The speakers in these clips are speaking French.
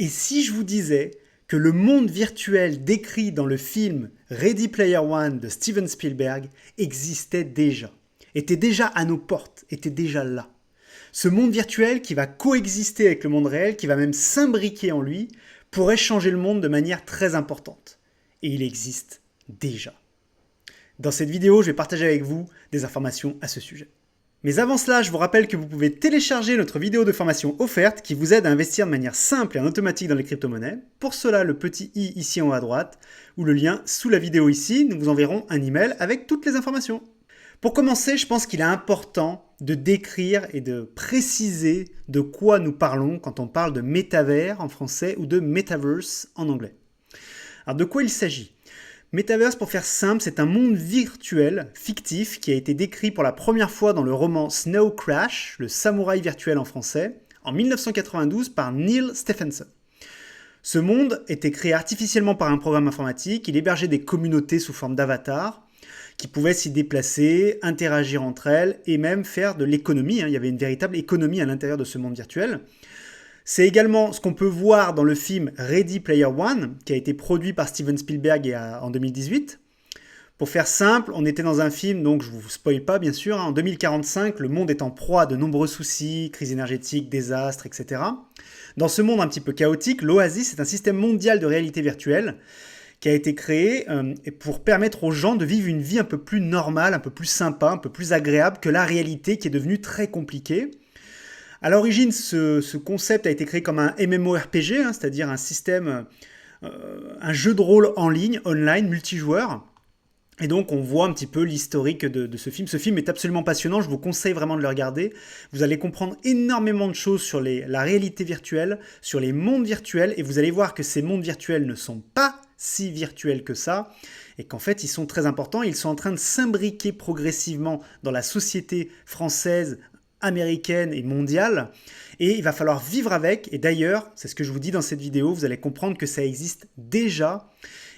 Et si je vous disais que le monde virtuel décrit dans le film Ready Player One de Steven Spielberg existait déjà, était déjà à nos portes, était déjà là. Ce monde virtuel qui va coexister avec le monde réel, qui va même s'imbriquer en lui, pourrait changer le monde de manière très importante. Et il existe déjà. Dans cette vidéo, je vais partager avec vous des informations à ce sujet. Mais avant cela, je vous rappelle que vous pouvez télécharger notre vidéo de formation offerte qui vous aide à investir de manière simple et en automatique dans les crypto-monnaies. Pour cela, le petit i ici en haut à droite ou le lien sous la vidéo ici, nous vous enverrons un email avec toutes les informations. Pour commencer, je pense qu'il est important de décrire et de préciser de quoi nous parlons quand on parle de métavers en français ou de metaverse en anglais. Alors de quoi il s'agit ? Metaverse, pour faire simple, c'est un monde virtuel, fictif, qui a été décrit pour la première fois dans le roman Snow Crash, le samouraï virtuel en français, en 1992 par Neal Stephenson. Ce monde était créé artificiellement par un programme informatique, il hébergeait des communautés sous forme d'avatars, qui pouvaient s'y déplacer, interagir entre elles et même faire de l'économie. Il y avait une véritable économie à l'intérieur de ce monde virtuel. C'est également ce qu'on peut voir dans le film Ready Player One, qui a été produit par Steven Spielberg en 2018. Pour faire simple, on était dans un film, donc je ne vous spoil pas bien sûr, en 2045, le monde est en proie à de nombreux soucis, crise énergétique, désastres, etc. Dans ce monde un petit peu chaotique, l'Oasis est un système mondial de réalité virtuelle qui a été créé pour permettre aux gens de vivre une vie un peu plus normale, un peu plus sympa, un peu plus agréable que la réalité qui est devenue très compliquée. À l'origine, ce concept a été créé comme un MMORPG, c'est-à-dire un système, un jeu de rôle en ligne, online, multijoueur. Et donc, on voit un petit peu l'historique de ce film. Ce film est absolument passionnant, je vous conseille vraiment de le regarder. Vous allez comprendre énormément de choses sur la réalité virtuelle, sur les mondes virtuels, et vous allez voir que ces mondes virtuels ne sont pas si virtuels que ça, et qu'en fait, ils sont très importants. Ils sont en train de s'imbriquer progressivement dans la société française, américaine et mondiale, et il va falloir vivre avec. Et d'ailleurs, c'est ce que je vous dis dans cette vidéo, vous allez comprendre que ça existe déjà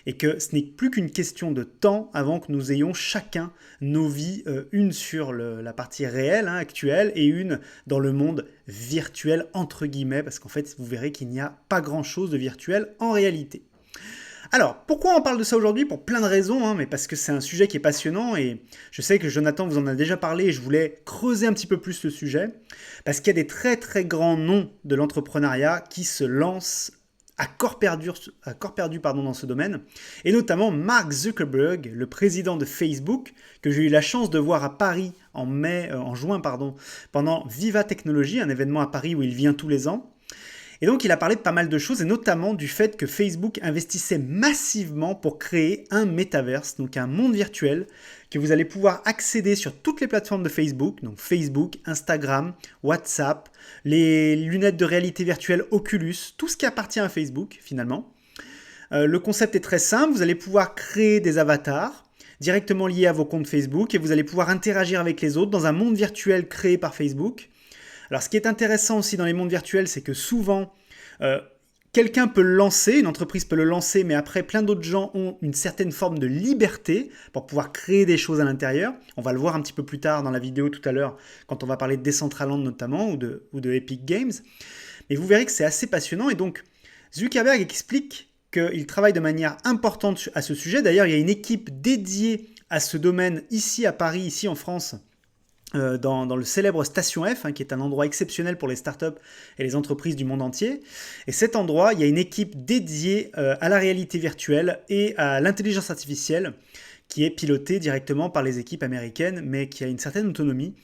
et que ce n'est plus qu'une question de temps avant que nous ayons chacun nos vies, une sur la partie réelle, actuelle, et une dans le monde virtuel entre guillemets, parce qu'en fait vous verrez qu'il n'y a pas grand chose de virtuel en réalité. Alors, pourquoi on parle de ça aujourd'hui ? Pour plein de raisons, mais parce que c'est un sujet qui est passionnant et je sais que Jonathan vous en a déjà parlé et je voulais creuser un petit peu plus le sujet parce qu'il y a des très très grands noms de l'entrepreneuriat qui se lancent à corps perdu dans ce domaine, et notamment Mark Zuckerberg, le président de Facebook, que j'ai eu la chance de voir à Paris en juin, pendant Viva Technology, un événement à Paris où il vient tous les ans. Et donc, il a parlé de pas mal de choses, et notamment du fait que Facebook investissait massivement pour créer un metaverse, donc un monde virtuel, que vous allez pouvoir accéder sur toutes les plateformes de Facebook, donc Facebook, Instagram, WhatsApp, les lunettes de réalité virtuelle Oculus, tout ce qui appartient à Facebook, finalement. Le concept est très simple, vous allez pouvoir créer des avatars directement liés à vos comptes Facebook, et vous allez pouvoir interagir avec les autres dans un monde virtuel créé par Facebook. Alors, ce qui est intéressant aussi dans les mondes virtuels, c'est que souvent, quelqu'un peut le lancer, une entreprise peut le lancer, mais après, plein d'autres gens ont une certaine forme de liberté pour pouvoir créer des choses à l'intérieur. On va le voir un petit peu plus tard dans la vidéo tout à l'heure, quand on va parler de Decentraland notamment, ou de Epic Games. Mais vous verrez que c'est assez passionnant, et donc, Zuckerberg explique qu'il travaille de manière importante à ce sujet. D'ailleurs, il y a une équipe dédiée à ce domaine ici à Paris, ici en France, dans le célèbre Station F, qui est un endroit exceptionnel pour les startups et les entreprises du monde entier. Et cet endroit, il y a une équipe dédiée à la réalité virtuelle et à l'intelligence artificielle qui est pilotée directement par les équipes américaines, mais qui a une certaine autonomie.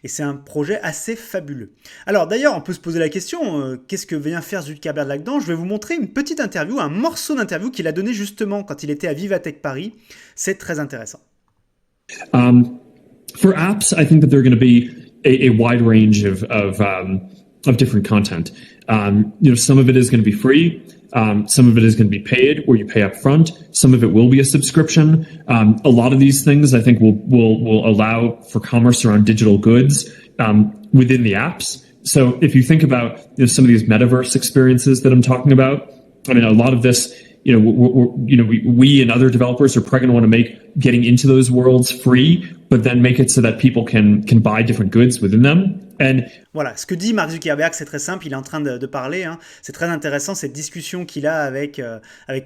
Et c'est un projet assez fabuleux. Alors d'ailleurs, on peut se poser la question, qu'est-ce que vient faire Zuckerberg là-dedans ? Je vais vous montrer une petite interview, un morceau d'interview qu'il a donné justement quand il était à Vivatech Paris. C'est très intéressant. For apps, I think that there are going to be a wide range of different content. Some of it is going to be free. Some of it is going to be paid, where you pay up front. Some of it will be a subscription. A lot of these things, I think, will allow for commerce around digital goods within the apps. So if you think about some of these metaverse experiences that I'm talking about, I mean, a lot of this, we and other developers are probably going to want to make getting into those worlds free, but then make it so that people can buy different goods within them. And Voilà, ce que dit Mark Zuckerberg, c'est très simple, il est en train de parler, hein. C'est très intéressant cette discussion qu'il a avec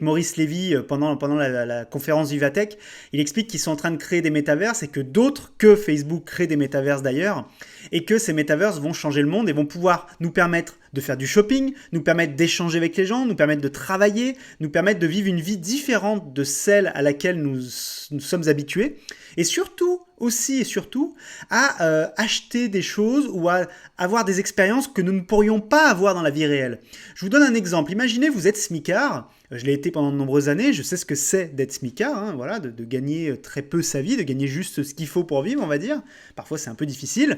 Maurice Lévy pendant la conférence Vivatech. Il explique qu'ils sont en train de créer des métaverses et que d'autres que Facebook créent des métaverses d'ailleurs, et que ces métaverses vont changer le monde et vont pouvoir nous permettre de faire du shopping, nous permettre d'échanger avec les gens, nous permettre de travailler, nous permettre de vivre une vie différente de celle à laquelle nous sommes habitués, et surtout, aussi et surtout, à acheter des choses ou à avoir des expériences que nous ne pourrions pas avoir dans la vie réelle. Je vous donne un exemple. Imaginez, vous êtes smicard. Je l'ai été pendant de nombreuses années. Je sais ce que c'est d'être smicard, hein, voilà, de gagner très peu sa vie, de gagner juste ce qu'il faut pour vivre, on va dire. Parfois, c'est un peu difficile.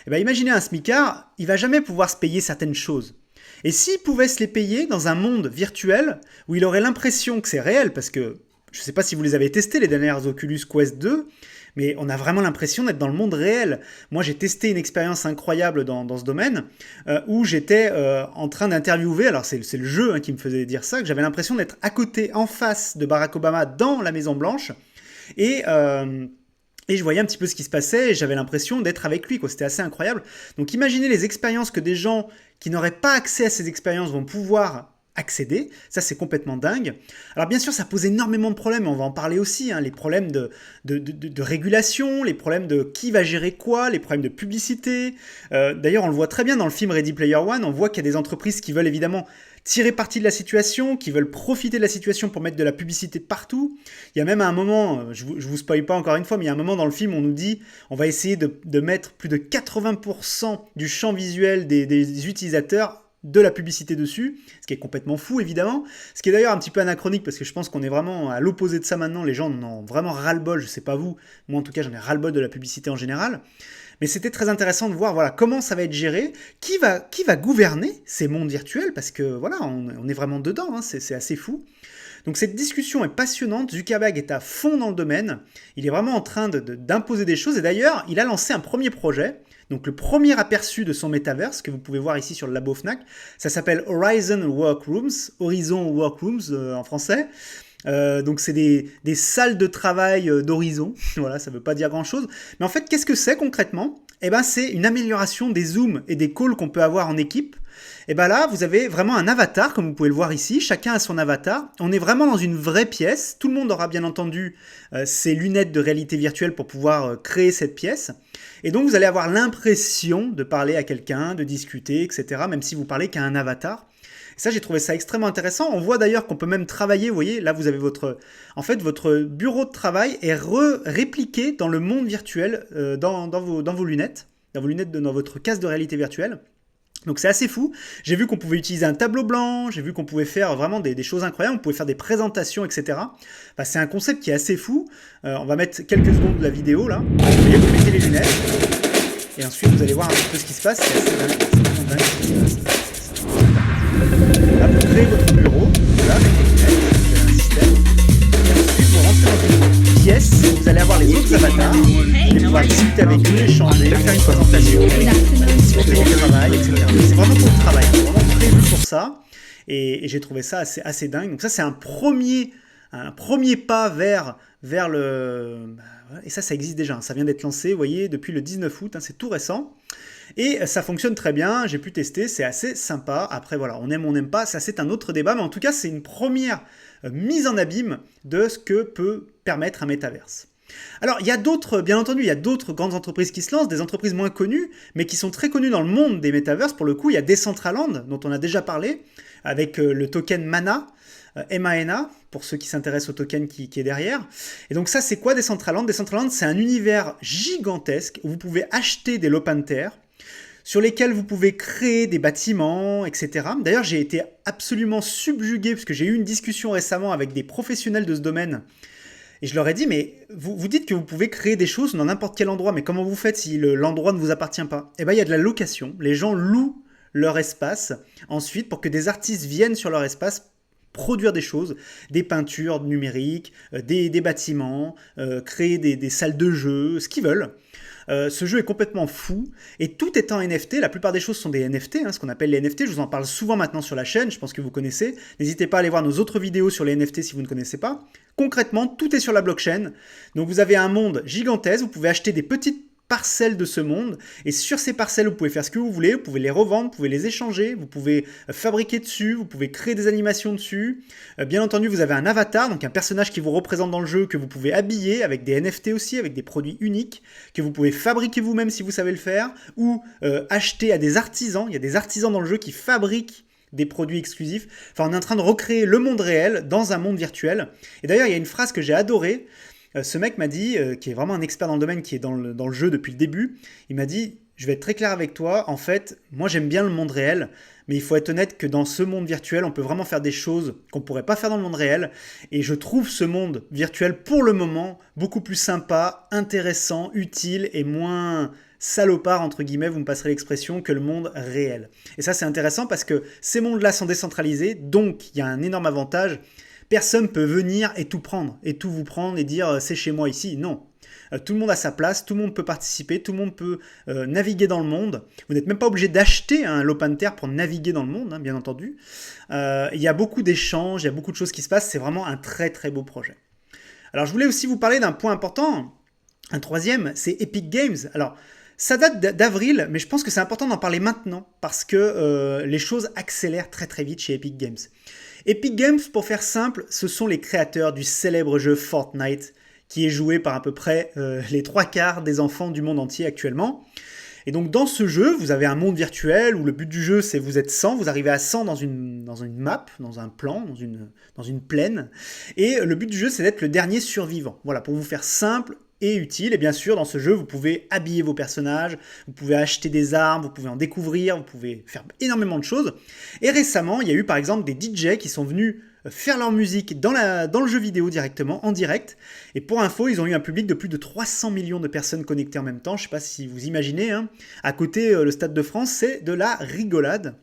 Et bien, imaginez un smicard, il va jamais pouvoir se payer certaines choses. Et s'il pouvait se les payer dans un monde virtuel où il aurait l'impression que c'est réel, parce que je ne sais pas si vous les avez testés, les dernières Oculus Quest 2, mais on a vraiment l'impression d'être dans le monde réel. Moi, j'ai testé une expérience incroyable dans ce domaine où j'étais en train d'interviewer, alors c'est le jeu hein, qui me faisait dire ça, que j'avais l'impression d'être à côté, en face de Barack Obama dans la Maison Blanche et je voyais un petit peu ce qui se passait et j'avais l'impression d'être avec lui, quoi. C'était assez incroyable. Donc imaginez les expériences que des gens qui n'auraient pas accès à ces expériences vont pouvoir accéder, ça c'est complètement dingue. Alors bien sûr ça pose énormément de problèmes, on va en parler aussi, hein, les problèmes de régulation, les problèmes de qui va gérer quoi, les problèmes de publicité. D'ailleurs on le voit très bien dans le film Ready Player One, on voit qu'il y a des entreprises qui veulent évidemment tirer parti de la situation, qui veulent profiter de la situation pour mettre de la publicité partout. Il y a même à un moment, je vous spoil pas encore une fois, mais il y a un moment dans le film où on nous dit on va essayer de mettre plus de 80% du champ visuel des utilisateurs de la publicité dessus, ce qui est complètement fou évidemment, ce qui est d'ailleurs un petit peu anachronique parce que je pense qu'on est vraiment à l'opposé de ça maintenant, les gens en ont vraiment ras-le-bol, je sais pas vous, moi en tout cas j'en ai ras-le-bol de la publicité en général, mais c'était très intéressant de voir voilà, comment ça va être géré, qui va gouverner ces mondes virtuels, parce que voilà, on est vraiment dedans, hein, c'est assez fou. Donc cette discussion est passionnante, Zuckerberg est à fond dans le domaine, il est vraiment en train d'imposer des choses, et d'ailleurs il a lancé un premier projet. Donc le premier aperçu de son métaverse que vous pouvez voir ici sur le labo Fnac, ça s'appelle Horizon Workrooms, Horizon Workrooms en français. Donc c'est des salles de travail d'horizon, voilà, ça veut pas dire grand chose. Mais en fait, qu'est-ce que c'est concrètement ? Eh ben c'est une amélioration des zooms et des calls qu'on peut avoir en équipe. Et bien là, vous avez vraiment un avatar, comme vous pouvez le voir ici. Chacun a son avatar. On est vraiment dans une vraie pièce. Tout le monde aura bien entendu ses lunettes de réalité virtuelle pour pouvoir créer cette pièce. Et donc, vous allez avoir l'impression de parler à quelqu'un, de discuter, etc., même si vous parlez qu'à un avatar. Et ça, j'ai trouvé ça extrêmement intéressant. On voit d'ailleurs qu'on peut même travailler. Vous voyez, là, vous avez votre bureau de travail est répliqué dans le monde virtuel, dans vos lunettes, dans votre casque de réalité virtuelle. Donc c'est assez fou. J'ai vu qu'on pouvait utiliser un tableau blanc, j'ai vu qu'on pouvait faire vraiment des choses incroyables, on pouvait faire des présentations, etc. Enfin, c'est un concept qui est assez fou. On va mettre quelques secondes de la vidéo là. Vous voyez, vous mettez les lunettes et ensuite vous allez voir un petit peu ce qui se passe. C'est assez dingue. C'est vraiment dingue ce qui se passe. Là, vous créez votre bureau, là, avec les lunettes, vous avez un système. Et ensuite, vous rentrez dans une pièce, vous allez avoir les autres avatars, vous allez pouvoir discuter avec eux, échanger, faire une présentation, discuter du travail, etc. C'est vraiment pour le travail, c'est vraiment prévu pour ça. Et j'ai trouvé ça assez dingue. Donc ça, c'est un premier pas vers le... Et ça existe déjà, ça vient d'être lancé, vous voyez, depuis le 19 août, hein, c'est tout récent. Et ça fonctionne très bien, j'ai pu tester, c'est assez sympa. Après voilà, on aime, on n'aime pas, ça c'est un autre débat, mais en tout cas c'est une première mise en abîme de ce que peut permettre un métaverse. Alors il y a d'autres, bien entendu, il y a d'autres grandes entreprises qui se lancent, des entreprises moins connues, mais qui sont très connues dans le monde des métaverses. Pour le coup, il y a Decentraland, dont on a déjà parlé, avec le token MANA, MANA, pour ceux qui s'intéressent au token qui est derrière. Et donc ça, c'est quoi Decentraland ? Decentraland, c'est un univers gigantesque où vous pouvez acheter des lopins de terre, sur lesquels vous pouvez créer des bâtiments, etc. D'ailleurs, j'ai été absolument subjugué, parce que j'ai eu une discussion récemment avec des professionnels de ce domaine, et je leur ai dit, mais vous dites que vous pouvez créer des choses dans n'importe quel endroit, mais comment vous faites si l'endroit ne vous appartient pas ? Eh bien, il y a de la location. Les gens louent leur espace, ensuite, pour que des artistes viennent sur leur espace produire des choses, des peintures numériques, des bâtiments, créer des salles de jeu, ce qu'ils veulent. Ce jeu est complètement fou, et tout est en NFT, la plupart des choses sont des NFT, hein, ce qu'on appelle les NFT, je vous en parle souvent maintenant sur la chaîne, je pense que vous connaissez, n'hésitez pas à aller voir nos autres vidéos sur les NFT si vous ne connaissez pas. Concrètement, tout est sur la blockchain, donc vous avez un monde gigantesque, vous pouvez acheter des petites parcelles de ce monde, et sur ces parcelles, vous pouvez faire ce que vous voulez, vous pouvez les revendre, vous pouvez les échanger, vous pouvez fabriquer dessus, vous pouvez créer des animations dessus. Bien entendu, vous avez un avatar, donc un personnage qui vous représente dans le jeu, que vous pouvez habiller avec des NFT aussi, avec des produits uniques, que vous pouvez fabriquer vous-même si vous savez le faire, ou acheter à des artisans. Il y a des artisans dans le jeu qui fabriquent des produits exclusifs. Enfin, on est en train de recréer le monde réel dans un monde virtuel. Et d'ailleurs, il y a une phrase que j'ai adorée. Ce mec m'a dit, qui est vraiment un expert dans le domaine, qui est dans le jeu depuis le début, il m'a dit, je vais être très clair avec toi, en fait, moi j'aime bien le monde réel, mais il faut être honnête que dans ce monde virtuel, on peut vraiment faire des choses qu'on ne pourrait pas faire dans le monde réel, et je trouve ce monde virtuel, pour le moment, beaucoup plus sympa, intéressant, utile, et moins salopard, entre guillemets, vous me passerez l'expression, que le monde réel. Et ça c'est intéressant parce que ces mondes-là sont décentralisés, donc il y a un énorme avantage. Personne peut venir et tout prendre, et tout vous prendre et dire c'est chez moi ici. Non. Tout le monde a sa place, tout le monde peut participer, tout le monde peut naviguer dans le monde. Vous n'êtes même pas obligé d'acheter un lopin de terre pour naviguer dans le monde, hein, bien entendu. Il y a beaucoup d'échanges, il y a beaucoup de choses qui se passent. C'est vraiment un très très beau projet. Alors je voulais aussi vous parler d'un point important, un troisième, c'est Epic Games. Alors ça date d'avril, mais je pense que c'est important d'en parler maintenant parce que les choses accélèrent très très vite chez Epic Games. Epic Games, pour faire simple, ce sont les créateurs du célèbre jeu Fortnite, qui est joué par à peu près les 3/4 des enfants du monde entier actuellement. Et donc dans ce jeu, vous avez un monde virtuel où le but du jeu, c'est vous êtes 100, vous arrivez à 100 dans une map, dans un plan, dans une plaine. Et le but du jeu, c'est d'être le dernier survivant. Voilà, pour vous faire simple et utile. Et bien sûr, dans ce jeu, vous pouvez habiller vos personnages, vous pouvez acheter des armes, vous pouvez en découvrir, vous pouvez faire énormément de choses. Et récemment, il y a eu par exemple des DJ qui sont venus faire leur musique dans le jeu vidéo directement, en direct. Et pour info, ils ont eu un public de plus de 300 millions de personnes connectées en même temps. Je ne sais pas si vous imaginez, hein. À côté, le Stade de France, c'est de la rigolade.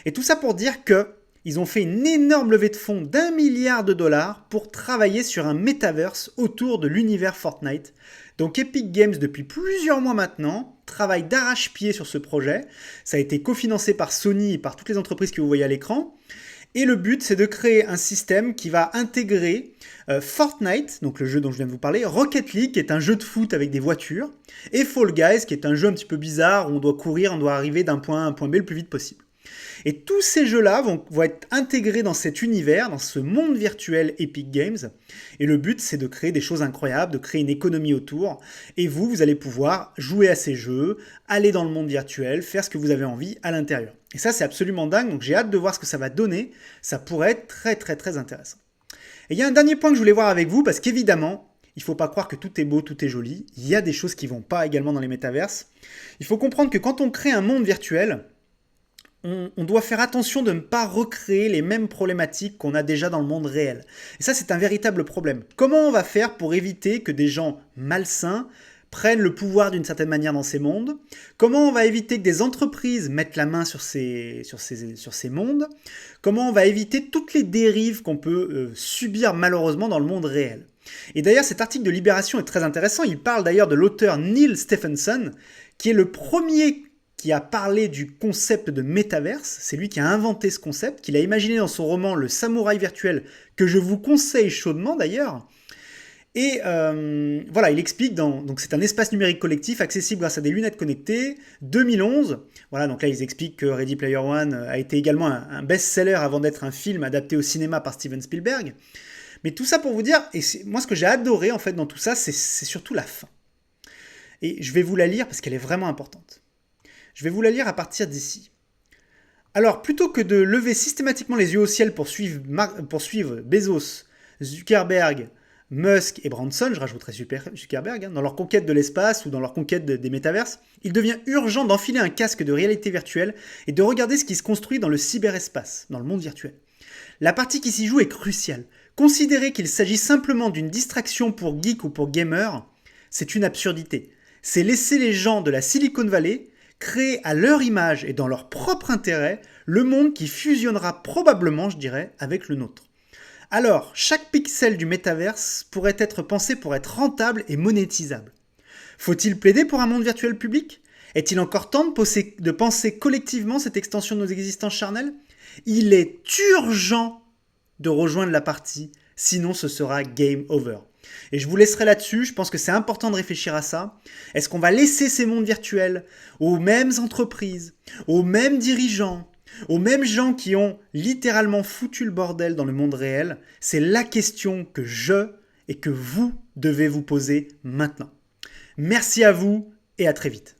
Et tout ça pour dire que ils ont fait une énorme levée de fonds d'1 milliard de dollars pour travailler sur un metaverse autour de l'univers Fortnite. Donc Epic Games, depuis plusieurs mois maintenant, travaille d'arrache-pied sur ce projet. Ça a été cofinancé par Sony et par toutes les entreprises que vous voyez à l'écran. Et le but, c'est de créer un système qui va intégrer Fortnite, donc le jeu dont je viens de vous parler, Rocket League, qui est un jeu de foot avec des voitures, et Fall Guys, qui est un jeu un petit peu bizarre où on doit courir, on doit arriver d'un point A à un point B le plus vite possible. Et tous ces jeux-là vont être intégrés dans cet univers, dans ce monde virtuel Epic Games. Et le but, c'est de créer des choses incroyables, de créer une économie autour. Et vous allez pouvoir jouer à ces jeux, aller dans le monde virtuel, faire ce que vous avez envie à l'intérieur. Et ça, c'est absolument dingue. Donc j'ai hâte de voir ce que ça va donner. Ça pourrait être très, très, très intéressant. Et il y a un dernier point que je voulais voir avec vous, parce qu'évidemment, il ne faut pas croire que tout est beau, tout est joli. Il y a des choses qui ne vont pas également dans les métaverses. Il faut comprendre que quand on crée un monde virtuel, on doit faire attention de ne pas recréer les mêmes problématiques qu'on a déjà dans le monde réel. Et ça, c'est un véritable problème. Comment on va faire pour éviter que des gens malsains prennent le pouvoir d'une certaine manière dans ces mondes? Comment on va éviter que des entreprises mettent la main sur ces mondes? Comment on va éviter toutes les dérives qu'on peut subir malheureusement dans le monde réel? Et d'ailleurs, cet article de Libération est très intéressant. Il parle d'ailleurs de l'auteur Neil Stephenson, qui est le premier qui a parlé du concept de métaverse. C'est lui qui a inventé ce concept, qu'il a imaginé dans son roman Le Samouraï virtuel, que je vous conseille chaudement d'ailleurs. Et voilà, il explique, donc c'est un espace numérique collectif accessible grâce à des lunettes connectées, 2011. Voilà, donc là ils expliquent que Ready Player One a été également un best-seller avant d'être un film adapté au cinéma par Steven Spielberg. Mais tout ça pour vous dire, et moi ce que j'ai adoré en fait dans tout ça, c'est surtout la fin. Et je vais vous la lire parce qu'elle est vraiment importante. Je vais vous la lire à partir d'ici. Alors, plutôt que de lever systématiquement les yeux au ciel pour suivre Bezos, Zuckerberg, Musk et Branson, je rajouterai Zuckerberg, dans leur conquête de l'espace ou dans leur conquête des métaverses, il devient urgent d'enfiler un casque de réalité virtuelle et de regarder ce qui se construit dans le cyberespace, dans le monde virtuel. La partie qui s'y joue est cruciale. Considérer qu'il s'agit simplement d'une distraction pour geeks ou pour gamers, c'est une absurdité. C'est laisser les gens de la Silicon Valley créer à leur image et dans leur propre intérêt le monde qui fusionnera probablement, je dirais, avec le nôtre. Alors, chaque pixel du métaverse pourrait être pensé pour être rentable et monétisable. Faut-il plaider pour un monde virtuel public? Est-il encore temps de penser collectivement cette extension de nos existences charnelles? Il est urgent de rejoindre la partie, sinon ce sera game over. Et je vous laisserai là-dessus, je pense que c'est important de réfléchir à ça. Est-ce qu'on va laisser ces mondes virtuels aux mêmes entreprises, aux mêmes dirigeants, aux mêmes gens qui ont littéralement foutu le bordel dans le monde réel? C'est la question que je et que vous devez vous poser maintenant. Merci à vous et à très vite.